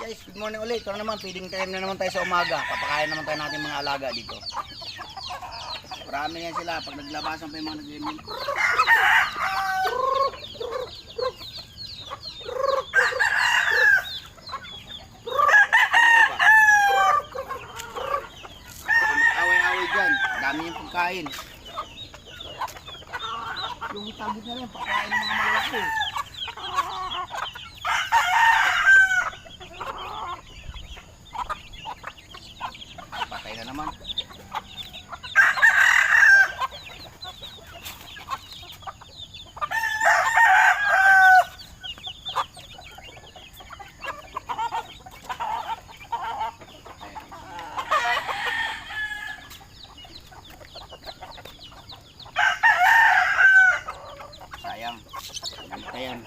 guys, good morning ulit. Ito na naman, feeding time na naman tayo sa umaga. Papakain naman tayo natin mga alaga dito. Marami yan sila. Pag naglabasan pa yung mga nag-gaming. Away-away dyan. Dami yung pagkain. Yung tagit na rin, pagkain ng mga malaki. Patay na naman. Sayang. Ayan.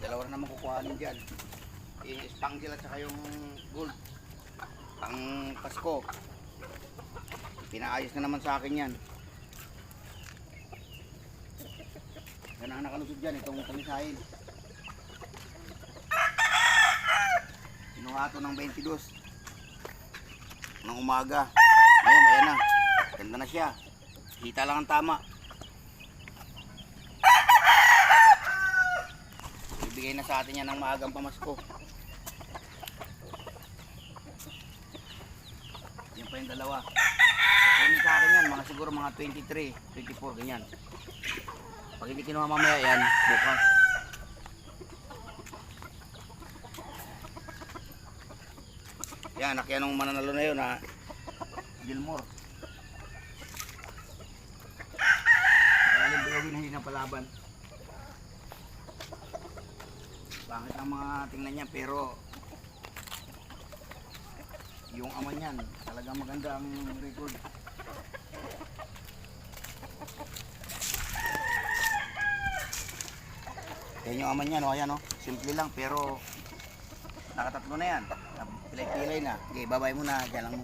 Dalawa na naman kukuhanin dyan. Yung spangle at saka yung gold. Pang Pasko. Pinaayos na naman sa akin yan. Yan ang nakalusod dyan. Itong talisahin. Kinuha ito ng 22. Ng umaga. Ngayon, ayan na. Ganda na siya. Hita lang ang tama. Bigay na sa atin yan ng maagang pamasko. Yan pa yung dalawa. Kunin sa akin yan, mga siguro mga 23, 24, ganyan. Pag hindi kinuha mamaya yan, bukas. Yan, nakyan nung mananalo na yun ha. Gilmore. Kaya bilawin na hindi na palaban. Bakit ang mga tingnan niya, pero yung ama niyan talagang maganda ang record. Yan yung ama niya, no? Ayan, no? Simple lang pero nakatatlo na yan. Pilay-pilay na. Okay, babay muna. Diyan lang.